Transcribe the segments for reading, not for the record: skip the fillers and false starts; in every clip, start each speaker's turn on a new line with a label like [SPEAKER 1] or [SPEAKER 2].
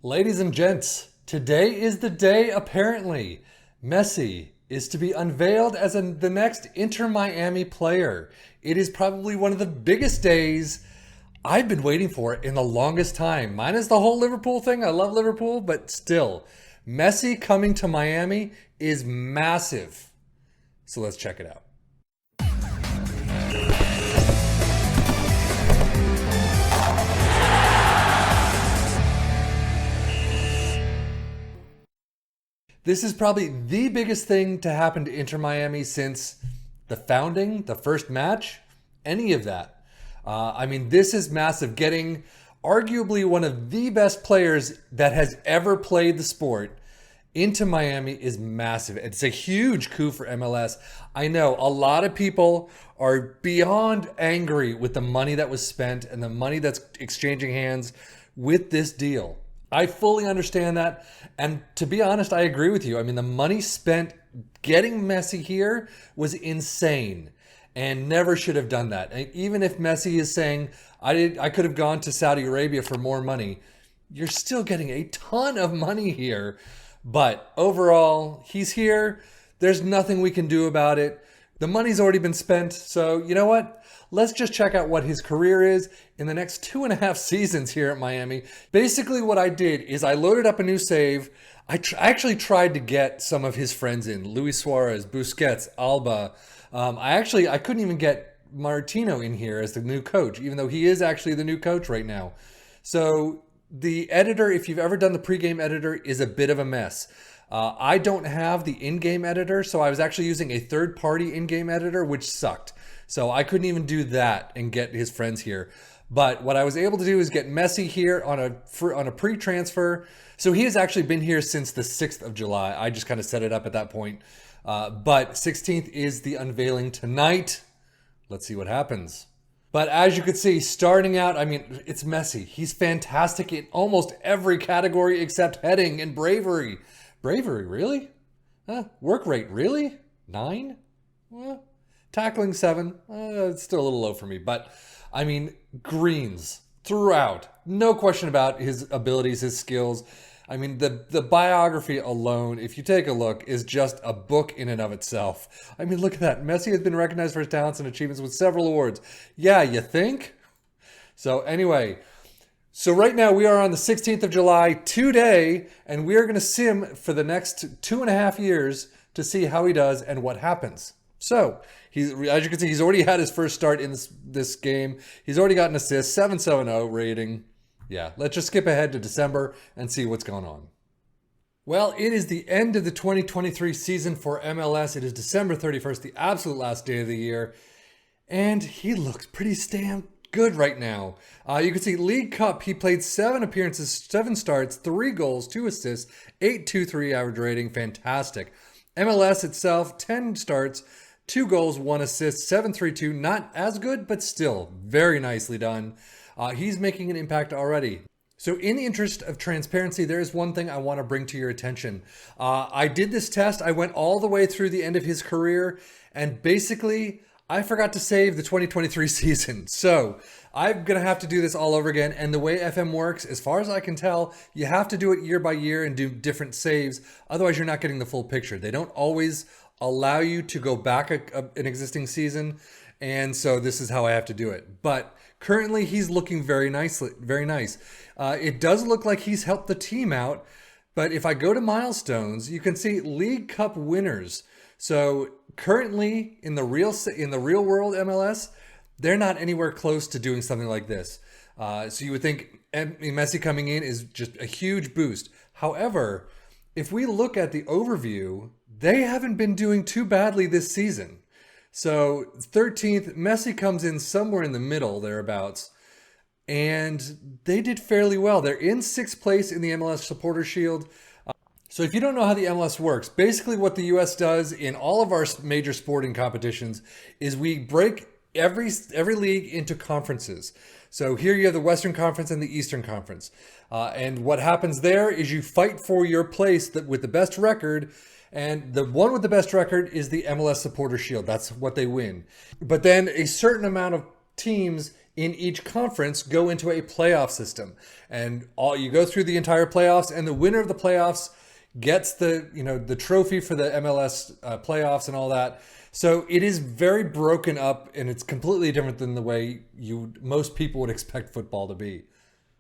[SPEAKER 1] Ladies and gents, today is the day apparently. Messi is to be unveiled as the next Inter Miami player. It is probably one of the biggest days. I've been waiting for it in the longest time. Minus the whole Liverpool thing. I love Liverpool, but still, Messi coming to Miami is massive. So let's check it out. This is probably the biggest thing to happen to Inter Miami since the founding, the first match, any of that. This is massive. Getting arguably one of the best players that has ever played the sport into Miami is massive. It's a huge coup for MLS. I know a lot of people are beyond angry with the money that was spent and the money that's exchanging hands with this deal. I fully understand that. And to be honest, I agree with you. I mean, the money spent getting Messi here was insane and never should have done that. And even if Messi is saying, I could have gone to Saudi Arabia for more money, you're still getting a ton of money here. But overall, he's here. There's nothing we can do about it. The money's already been spent. So you know what? Let's just check out what his career is in the next 2.5 seasons here at Miami. Basically what I did is I loaded up a new save. I actually tried to get some of his friends in. Luis Suarez, Busquets, Alba. I couldn't even get Martino in here as the new coach, even though he is actually the new coach right now. So the editor, if you've ever done the pregame editor, is a bit of a mess. I don't have the in-game editor, so I was actually using a third-party in-game editor, which sucked. So I couldn't even do that and get his friends here. But what I was able to do is get Messi here on a pre-transfer. So he has actually been here since the 6th of July. I just kind of set it up at that point. But 16th is the unveiling tonight. Let's see what happens. But as you can see, starting out, it's Messi. He's fantastic in almost every category except heading and bravery. Bravery, really? Work rate, really? 9? Tackling 7, it's still a little low for me. But, greens throughout. No question about his abilities, his skills. The biography alone, if you take a look, is just a book in and of itself. Look at that. Messi has been recognized for his talents and achievements with several awards. Yeah, you think? So anyway, so right now we are on the 16th of July today, and we are going to sim for the next 2.5 years to see how he does and what happens. So, as you can see, he's already had his first start in this game. He's already got an assist, 7.70 rating. Yeah, let's just skip ahead to December and see what's going on. Well, it is the end of the 2023 season for MLS. It is December 31st, the absolute last day of the year. And he looks pretty damn good right now. You can see League Cup, he played 7 appearances, 7 starts, 3 goals, 2 assists, 8.23 average rating. Fantastic. MLS itself, 10 starts, 2 goals, 1 assist, 7.32. Not as good, but still very nicely done. He's making an impact already. So in the interest of transparency, there is one thing I want to bring to your attention. I did this test. I went all the way through the end of his career, and basically I forgot to save the 2023 season. So I'm going to have to do this all over again. And the way FM works, as far as I can tell, you have to do it year by year and do different saves. Otherwise, you're not getting the full picture. They don't always allow you to go back an existing season. And so this is how I have to do it. But currently, he's looking very nice. It does look like he's helped the team out. But if I go to milestones, you can see League Cup winners. So currently in the real world MLS, they're not anywhere close to doing something like this. So you would think Messi coming in is just a huge boost. However, if we look at the overview, they haven't been doing too badly this season. So 13th, Messi comes in somewhere in the middle, thereabouts, and they did fairly well. They're in 6th place in the MLS Supporter Shield. So if you don't know how the MLS works, basically what the US does in all of our major sporting competitions is we break every league into conferences. So here you have the Western Conference and the Eastern Conference. And what happens there is you fight for your place with the best record. And the one with the best record is the MLS Supporter Shield. That's what they win. But then a certain amount of teams in each conference go into a playoff system. And you go through the entire playoffs, and the winner of the playoffs gets the trophy for the MLS playoffs and all that. So it is very broken up, and it's completely different than the way most people would expect football to be.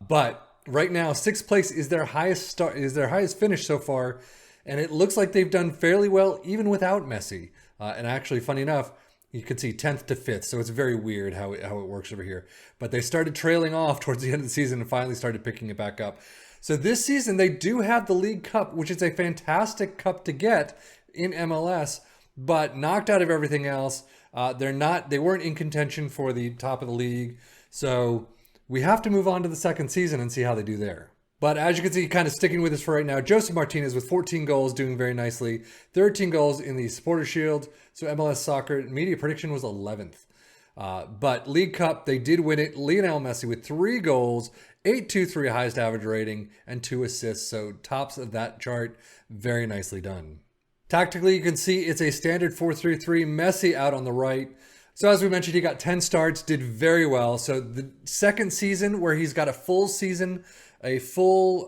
[SPEAKER 1] But right now, sixth place is their highest finish so far, and it looks like they've done fairly well even without Messi. And actually, funny enough, you could see 10th to 5th, so it's very weird how it works over here. But they started trailing off towards the end of the season and finally started picking it back up. So this season, they do have the League Cup, which is a fantastic cup to get in MLS, but knocked out of everything else. They weren't in contention for the top of the league. So we have to move on to the second season and see how they do there. But as you can see, kind of sticking with us for right now, Josef Martinez with 14 goals, doing very nicely. 13 goals in the Supporters Shield. So MLS Soccer media prediction was 11th. But League Cup, they did win it. Lionel Messi with 3 goals, 8.23 highest average rating, and 2 assists. So tops of that chart, very nicely done. Tactically, you can see it's a standard 4-3-3. Messi out on the right. So as we mentioned, he got 10 starts, did very well. So the second season where he's got a full season, a full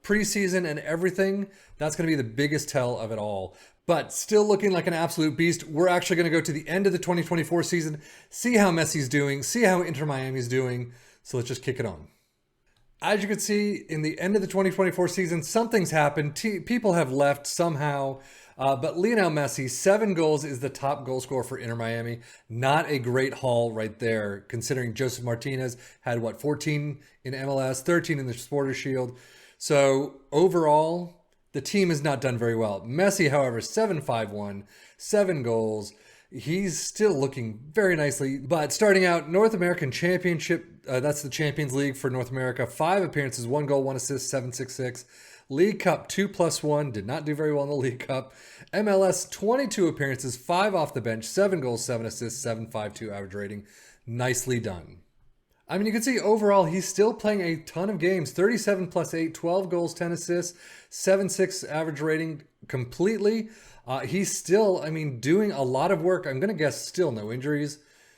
[SPEAKER 1] preseason and everything, that's going to be the biggest tell of it all. But still looking like an absolute beast. We're actually going to go to the end of the 2024 season, see how Messi's doing, see how Inter Miami's doing. So let's just kick it on. As you can see, in the end of the 2024 season, something's happened. People have left somehow. But Lionel Messi, 7 goals, is the top goal scorer for Inter Miami. Not a great haul right there, considering Josef Martinez had, 14 in MLS, 13 in the Supporters Shield. So overall, the team has not done very well. Messi, however, 7-5-1, 7 goals. He's still looking very nicely. But starting out, North American Championship, that's the Champions League for North America. 5 appearances, 1 goal, 1 assist, 7.66. League Cup 2+1, did not do very well in the League Cup. MLS 22 appearances, 5 off the bench, 7 goals, 7 assists, 7.52 average rating. Nicely done. I mean, you can see overall he's still playing a ton of games. 37 plus 8, 12 goals, 10 assists, 7.6 average rating completely. He's still, doing a lot of work. I'm going to guess still no injuries.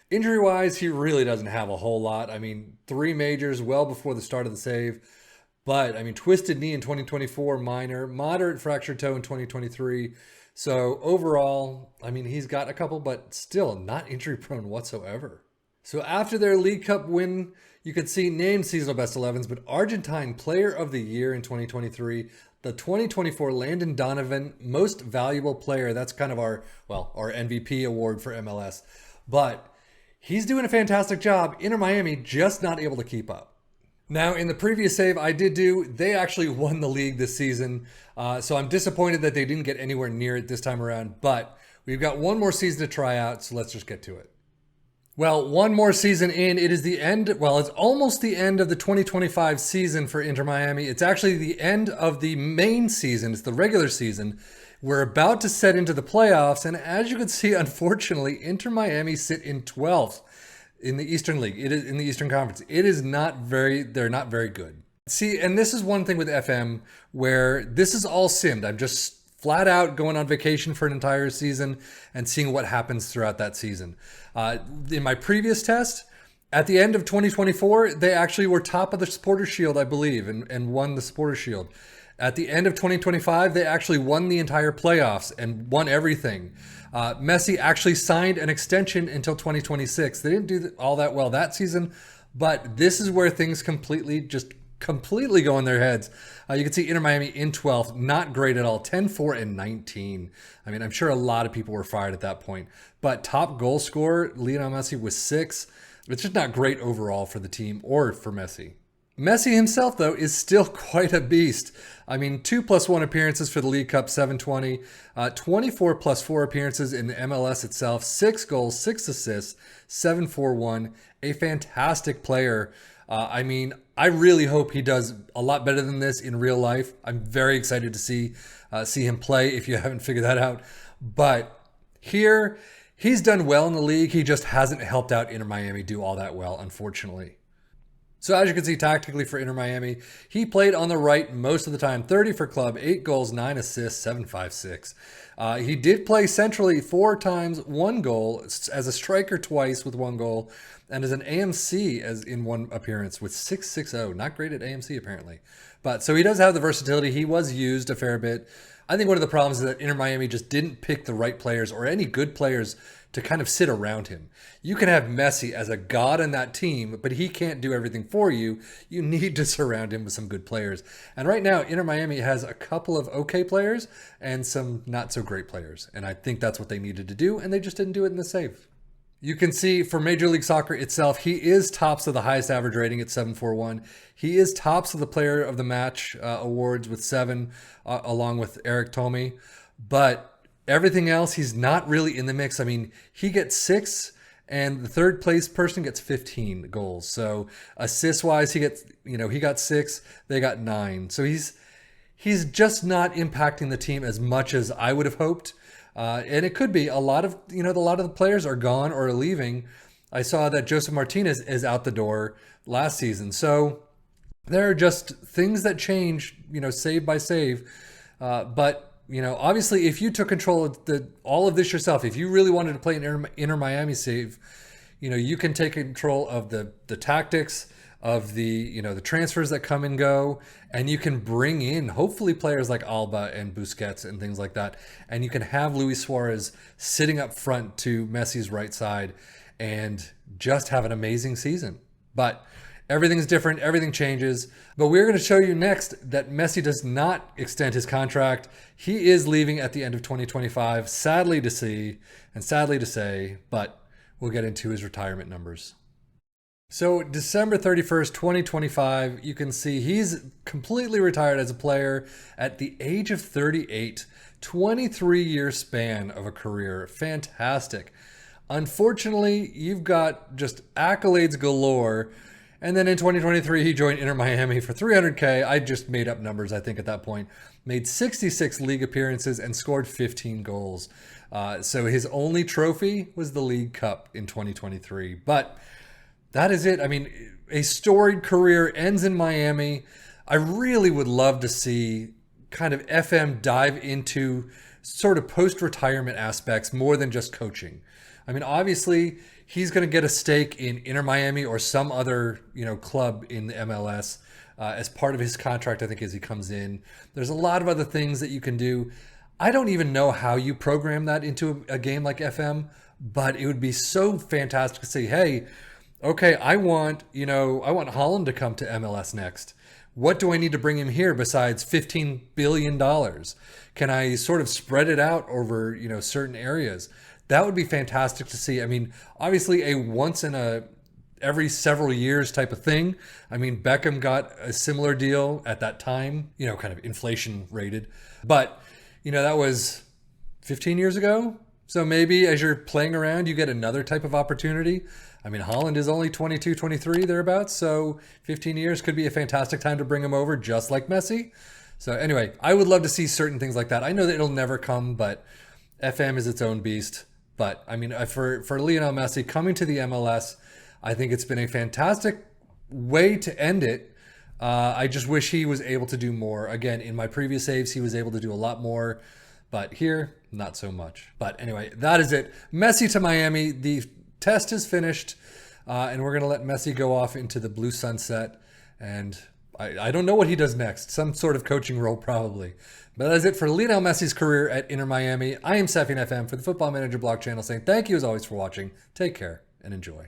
[SPEAKER 1] Injury-wise, he really doesn't have a whole lot. 3 majors well before the start of the save. But, twisted knee in 2024, minor, moderate fractured toe in 2023. So overall, he's got a couple, but still not injury prone whatsoever. So after their League Cup win, you could see named seasonal best 11s, but Argentine Player of the Year in 2023, the 2024 Landon Donovan Most Valuable Player. That's kind of our MVP award for MLS. But he's doing a fantastic job. Inter Miami just not able to keep up. Now, in the previous save they actually won the league this season. So I'm disappointed that they didn't get anywhere near it this time around. But we've got one more season to try out, so let's just get to it. Well, one more season in, it is the end, it's almost the end of the 2025 season for Inter Miami. It's actually the end of the main season. It's the regular season. We're about to set into the playoffs. And as you can see, unfortunately, Inter Miami sit in 12th. In the Eastern League, it is in the Eastern Conference. They're not very good. See, and this is one thing with FM where this is all simmed. I'm just flat out going on vacation for an entire season and seeing what happens throughout that season. In my previous test, at the end of 2024, they actually were top of the Supporters Shield, I believe, and won the Supporters Shield. At the end of 2025, they actually won the entire playoffs and won everything. Messi actually signed an extension until 2026. They didn't do all that well that season, but this is where things completely go in their heads. You can see Inter Miami in 12th, not great at all, 10-4-19. I'm sure a lot of people were fired at that point, but top goal scorer, Lionel Messi, was 6. It's just not great overall for the team or for Messi. Messi himself, though, is still quite a beast. 2+1 appearances for the League Cup, 720. 24+4 appearances in the MLS itself, 6 goals, 6 assists, 741. A fantastic player. I really hope he does a lot better than this in real life. I'm very excited to see him play, if you haven't figured that out. But here, he's done well in the league. He just hasn't helped out Inter Miami do all that well, unfortunately. So as you can see, tactically for Inter Miami, he played on the right most of the time. 30 for club, 8 goals, 9 assists, 7.56. He did play centrally 4 times, 1 goal, as a striker twice with 1 goal. and as an AMC as in one appearance with 660. Not great at AMC apparently. But so he does have the versatility. He was used a fair bit. I think one of the problems is that Inter Miami just didn't pick the right players or any good players to kind of sit around him. You can have Messi as a god in that team, but he can't do everything for you. You need to surround him with some good players. And right now, Inter Miami has a couple of okay players and some not so great players. And I think that's what they needed to do, and they just didn't do it in the save. You can see for Major League Soccer itself, he is tops of the highest average rating at 741. He is tops of the Player of the Match awards with 7, along with Eric Tomey. But everything else, he's not really in the mix. I mean, he gets 6, and the third place person gets 15 goals. So assist-wise, he got 6, they got 9. So he's just not impacting the team as much as I would have hoped. And it could be a lot of the players are gone or are leaving. I saw that Joseph Martinez is out the door last season. So there are just things that change, save by save. But obviously, if you took control of all of this yourself, if you really wanted to play an Inter Miami save, you can take control of the tactics, of the transfers that come and go, and you can bring in hopefully players like Alba and Busquets and things like that, and you can have Luis Suarez sitting up front to Messi's right side and just have an amazing season. But everything's different, everything changes. But we're going to show you next that Messi does not extend his contract. He is leaving at the end of 2025, sadly to see and sadly to say, but we'll get into his retirement numbers. So December 31st, 2025, you can see he's completely retired as a player at the age of 38, 23-year span of a career. Fantastic. Unfortunately, you've got just accolades galore. And then in 2023, he joined Inter Miami for $300K. I just made up numbers, I think, at that point. Made 66 league appearances and scored 15 goals. So his only trophy was the League Cup in 2023. But that is it. I mean, a storied career ends in Miami. I really would love to see kind of FM dive into sort of post-retirement aspects more than just coaching. I mean, obviously, he's going to get a stake in Inter Miami or some other, club in the MLS as part of his contract, I think, as he comes in. There's a lot of other things that you can do. I don't even know how you program that into a game like FM, but it would be so fantastic to say, hey, okay, I want Holland to come to MLS next. What do I need to bring him here besides $15 billion? Can I sort of spread it out over, certain areas? That would be fantastic to see. I mean, obviously a once in every several years type of thing. I mean, Beckham got a similar deal at that time, kind of inflation rated. But, that was 15 years ago. So maybe as you're playing around, you get another type of opportunity. I mean, Holland is only 22, 23, thereabouts. So 15 years could be a fantastic time to bring him over, just like Messi. So anyway, I would love to see certain things like that. I know that it'll never come, but FM is its own beast. But I mean, for Lionel Messi coming to the MLS, I think it's been a fantastic way to end it. I just wish he was able to do more. Again, in my previous saves, he was able to do a lot more. But here, not so much. But anyway, that is it. Messi to Miami. The test is finished. And we're going to let Messi go off into the blue sunset. And I don't know what he does next. Some sort of coaching role, probably. But that is it for Lionel Messi's career at Inter Miami. I am Seffian FM for the Football Manager blog channel saying thank you as always for watching. Take care and enjoy.